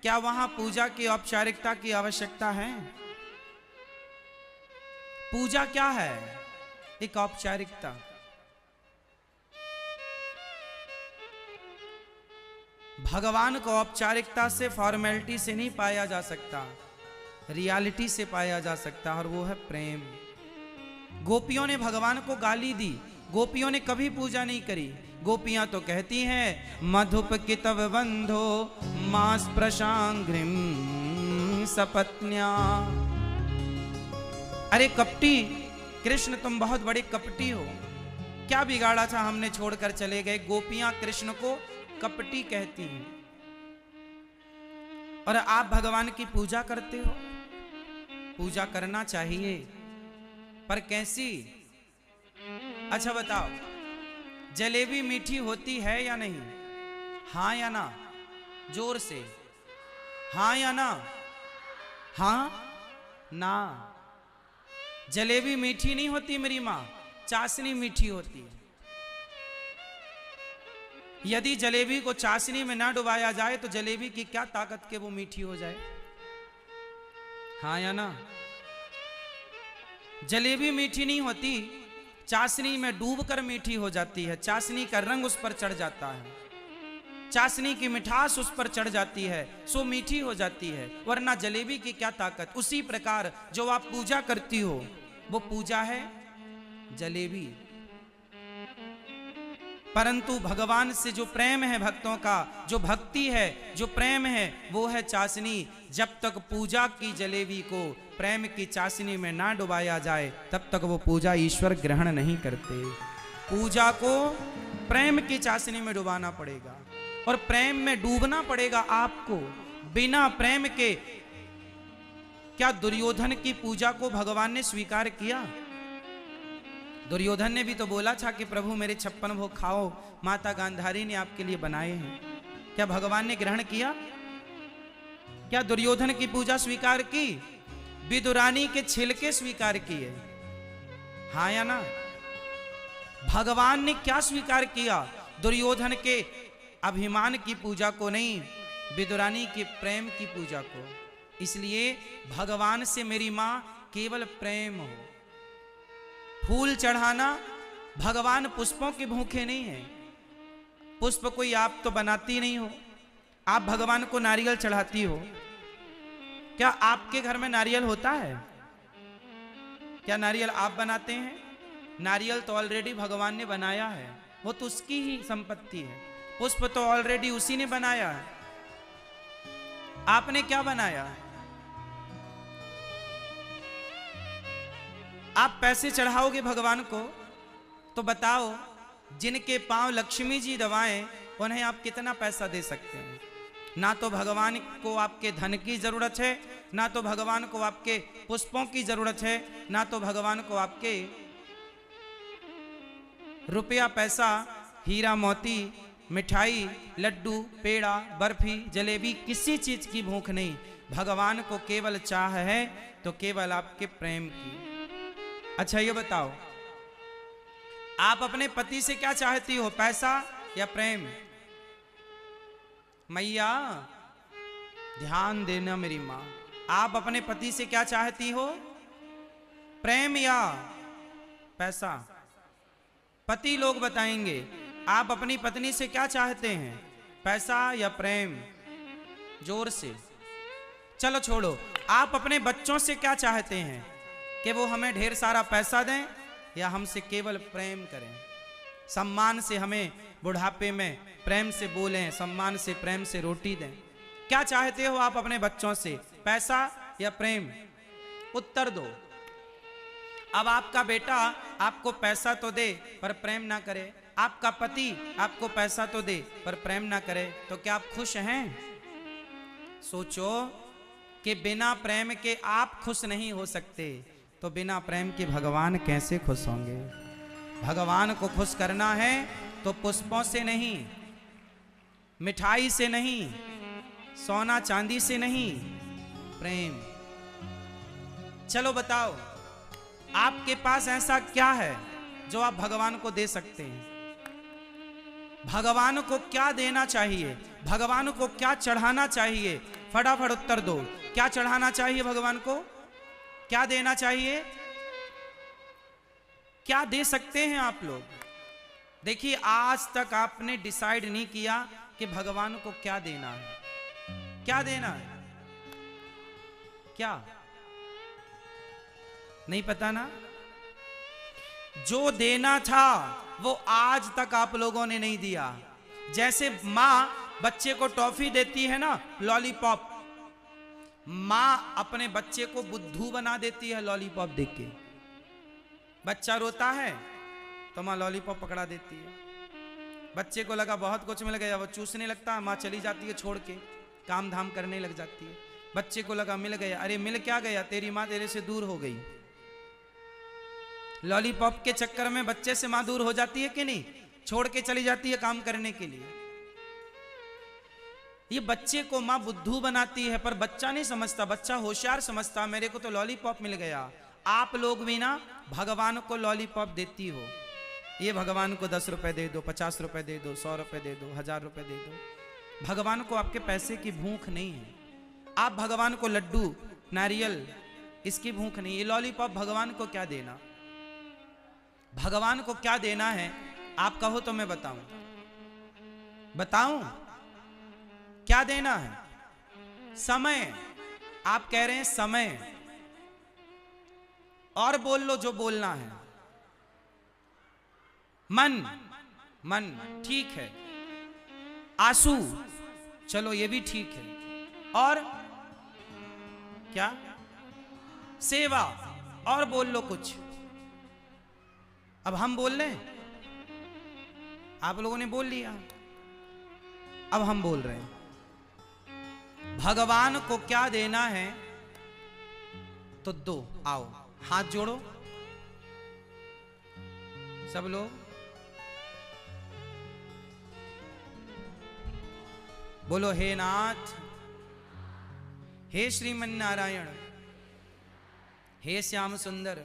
क्या वहां पूजा की औपचारिकता की आवश्यकता है? पूजा क्या है? एक औपचारिकता। भगवान को औपचारिकता से, फॉर्मेलिटी से नहीं पाया जा सकता, रियलिटी से पाया जा सकता, और वो है प्रेम। गोपियों ने भगवान को गाली दी, गोपियों ने कभी पूजा नहीं करी। गोपियां तो कहती हैं मधुप कितव बंधो मास प्रशांग्रिम सपत्न्या। अरे कपटी कृष्ण, तुम बहुत बड़े कपटी हो, क्या बिगाड़ा था हमने छोड़कर चले गए। गोपियां कृष्ण को कपटी कहती हैं, और आप भगवान की पूजा करते हो। पूजा करना चाहिए, पर कैसी? अच्छा बताओ, जलेबी मीठी होती है या नहीं? हाँ या ना? जोर से हाँ या ना? हाँ ना? जलेबी मीठी नहीं होती मेरी माँ, चाशनी मीठी होती है। यदि जलेबी को चाशनी में ना डुबाया जाए तो जलेबी की क्या ताकत के वो मीठी हो जाए? हाँ या ना? जलेबी मीठी नहीं होती, चाशनी में डूबकर मीठी हो जाती है। चाशनी का रंग उस पर चढ़ जाता है, चाशनी की मिठास उस पर चढ़ जाती है, सो मीठी हो जाती है, वरना जलेबी की क्या ताकत। उसी प्रकार जो आप पूजा करती हो वो पूजा है जलेबी, परंतु भगवान से जो प्रेम है, भक्तों का जो भक्ति है, जो प्रेम है, वो है चाशनी। जब तक पूजा की जलेबी को प्रेम की चाशनी में ना डुबाया जाए तब तक वो पूजा ईश्वर ग्रहण नहीं करते। पूजा को प्रेम की चाशनी में डुबाना पड़ेगा, और प्रेम में डूबना पड़ेगा आपको। बिना प्रेम के क्या दुर्योधन की पूजा को भगवान ने स्वीकार किया? दुर्योधन ने भी तो बोला था कि प्रभु मेरे 56 भोग खाओ, माता गांधारी ने आपके लिए बनाए हैं। क्या भगवान ने ग्रहण किया? क्या दुर्योधन की पूजा स्वीकार की? विदुरानी के छिलके स्वीकार किए, हाँ या ना? भगवान ने क्या स्वीकार किया? दुर्योधन के अभिमान की पूजा को नहीं, विदुरानी के प्रेम की पूजा को। इसलिए भगवान से मेरी मां केवल प्रेम हो। फूल चढ़ाना, भगवान पुष्पों के भूखे नहीं है। पुष्प कोई आप तो बनाती नहीं हो, आप भगवान को नारियल चढ़ाती हो। क्या आपके घर में नारियल होता है? क्या नारियल आप बनाते हैं? नारियल तो ऑलरेडी भगवान ने बनाया है, वो तो उसकी ही संपत्ति है। पुष्प तो ऑलरेडी उसी ने बनाया है, आपने क्या बनाया? आप पैसे चढ़ाओगे भगवान को तो बताओ, जिनके पांव लक्ष्मी जी दबाएं उन्हें आप कितना पैसा दे सकते हैं? ना तो भगवान को आपके धन की जरूरत है, ना तो भगवान को आपके पुष्पों की जरूरत है, ना तो भगवान को आपके रुपया पैसा, हीरा मोती, मिठाई, लड्डू, पेड़ा, बर्फी, जलेबी, किसी चीज की भूख नहीं। भगवान को केवल चाह है तो केवल आपके प्रेम की। अच्छा ये बताओ, आप अपने पति से क्या चाहती हो, पैसा या प्रेम? मैया ध्यान देना मेरी मां, आप अपने पति से क्या चाहती हो, प्रेम या पैसा? पति लोग बताएंगे। आप अपनी पत्नी से क्या चाहते हैं, पैसा या प्रेम? जोर से। चलो छोड़ो, आप अपने बच्चों से क्या चाहते हैं, कि वो हमें ढेर सारा पैसा दें या हमसे केवल प्रेम करें, सम्मान से हमें बुढ़ापे में प्रेम से बोलें, सम्मान से प्रेम से रोटी दें? क्या चाहते हो आप अपने बच्चों से, पैसा या प्रेम? उत्तर दो। अब आपका बेटा आपको पैसा तो दे पर प्रेम ना करे, आपका पति आपको पैसा तो दे पर प्रेम ना करे, तो क्या आप खुश हैं? सोचो कि बिना प्रेम के आप खुश नहीं हो सकते, तो बिना प्रेम के भगवान कैसे खुश होंगे? भगवान को खुश करना है तो पुष्पों से नहीं, मिठाई से नहीं, सोना चांदी से नहीं, प्रेम। चलो बताओ, आपके पास ऐसा क्या है जो आप भगवान को दे सकते हैं? भगवान को क्या देना चाहिए, भगवान को क्या चढ़ाना चाहिए? फटाफट उत्तर दो। क्या चढ़ाना चाहिए भगवान को? क्या देना चाहिए? क्या दे सकते हैं आप लोग? देखिए, आज तक आपने डिसाइड नहीं किया कि भगवान को क्या देना है। क्या देना है? क्या नहीं पता ना? जो देना था वो आज तक आप लोगों ने नहीं दिया। जैसे माँ बच्चे को टॉफी देती है ना, लॉलीपॉप, माँ अपने बच्चे को बुद्धू बना देती है लॉलीपॉप देख के। बच्चा रोता है तो माँ लॉलीपॉप पकड़ा देती है। बच्चे को लगा बहुत कुछ मिल गया, वो चूसने लगता है, माँ चली जाती है छोड़ के, काम धाम करने लग जाती है। बच्चे को लगा मिल गया, अरे मिल क्या गया, तेरी माँ तेरे से दूर हो गई। लॉलीपॉप के चक्कर में बच्चे से माँ दूर हो जाती है कि नहीं? छोड़ के चली जाती है काम करने के लिए। ये बच्चे को माँ बुद्धू बनाती है, पर बच्चा नहीं समझता, बच्चा होशियार समझता, मेरे को तो लॉलीपॉप मिल गया। आप लोग भी ना भगवान को लॉलीपॉप देती हो। ये भगवान को 10 रुपए दे दो, 50 रुपए दे दो, 100 रुपए दे दो, 1000 रुपए दे दो। भगवान को आपके पैसे की भूख नहीं है। आप भगवान को लड्डू, नारियल, इसकी भूख नहीं। ये लॉलीपॉप भगवान को क्या देना? भगवान को क्या देना है आप कहो तो मैं बताऊं। बताऊं क्या देना है? समय। आप कह रहे हैं समय, और बोल लो जो बोलना है। मन, मन ठीक है। आंसू, चलो ये भी ठीक है। और क्या? सेवा। और बोल लो कुछ। अब हम बोल रहे हैं, आप लोगों ने बोल लिया, अब हम बोल रहे हैं। भगवान को क्या देना है तो दो। आओ हाथ जोड़ो सब लोग, बोलो हे नाथ, हे श्रीमन नारायण, हे श्याम सुंदर,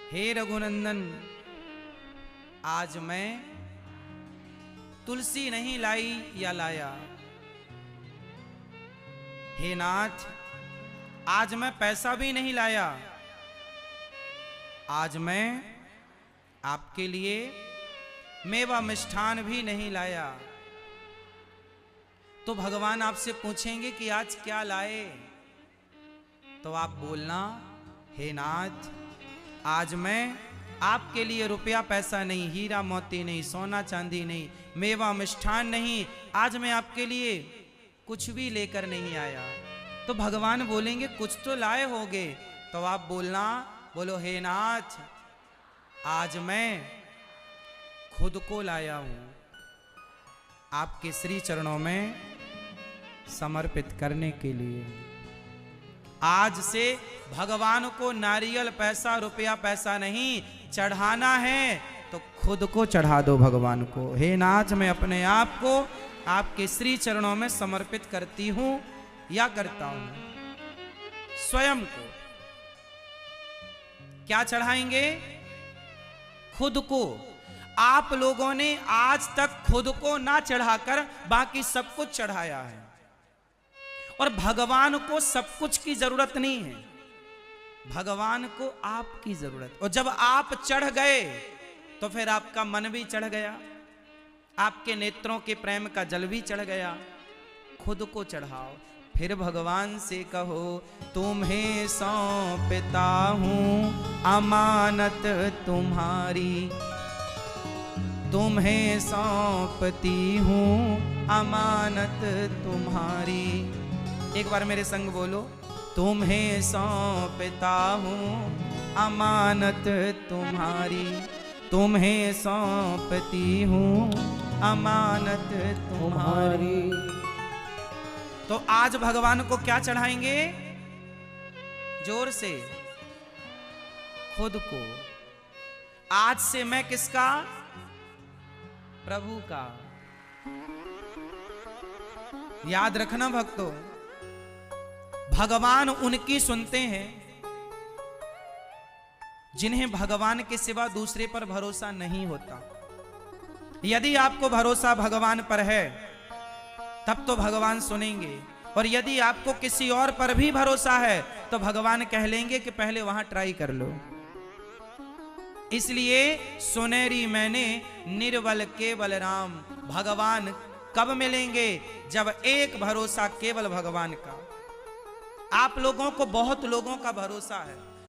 हे रघुनंदन, आज मैं तुलसी नहीं लाई या लाया। हे नाथ, आज मैं पैसा भी नहीं लाया, आज मैं आपके लिए मेवा मिष्ठान भी नहीं लाया। तो भगवान आपसे पूछेंगे कि आज क्या लाए, तो आप बोलना हे नाथ, आज मैं आपके लिए रुपया पैसा नहीं, हीरा मोती नहीं, सोना चांदी नहीं, मेवा मिष्ठान नहीं, आज मैं आपके लिए कुछ भी लेकर नहीं आया। तो भगवान बोलेंगे कुछ तो लाए होगे, तो आप बोलना, बोलो हे नाथ, आज मैं खुद को लाया हूं आपके श्री चरणों में समर्पित करने के लिए। आज से भगवान को नारियल पैसा रुपया पैसा नहीं चढ़ाना है, तो खुद को चढ़ा दो भगवान को। हे नाथ, मैं अपने आप को आपके श्री चरणों में समर्पित करती हूं या करता हूं। स्वयं को क्या चढ़ाएंगे? खुद को। आप लोगों ने आज तक खुद को ना चढ़ाकर बाकी सब कुछ चढ़ाया है, और भगवान को सब कुछ की जरूरत नहीं है, भगवान को आपकी जरूरत। और जब आप चढ़ गए तो फिर आपका मन भी चढ़ गया, आपके नेत्रों के प्रेम का जल भी चढ़ गया। खुद को चढ़ाओ, फिर भगवान से कहो, तुम्हें सौंपता हूं अमानत तुम्हारी, तुम्हें सौंपती हूं अमानत तुम्हारी। एक बार मेरे संग बोलो, तुम्हें सौंपता हूं अमानत तुम्हारी, तुम्हें सौंपती हूं अमानत तुम्हारी। तो आज भगवान को क्या चढ़ाएंगे? जोर से, खुद को। आज से मैं किसका? प्रभु का। याद रखना भक्तों, भगवान उनकी सुनते हैं जिन्हें भगवान के सिवा दूसरे पर भरोसा नहीं होता। यदि आपको भरोसा भगवान पर है तब तो भगवान सुनेंगे, और यदि आपको किसी और पर भी भरोसा है तो भगवान कह लेंगे कि पहले वहां ट्राई कर लो। इसलिए सुनेरी मैंने निर्बल केवल राम, भगवान कब मिलेंगे? जब एक भरोसा केवल भगवान का। आप लोगों को बहुत लोगों का भरोसा है,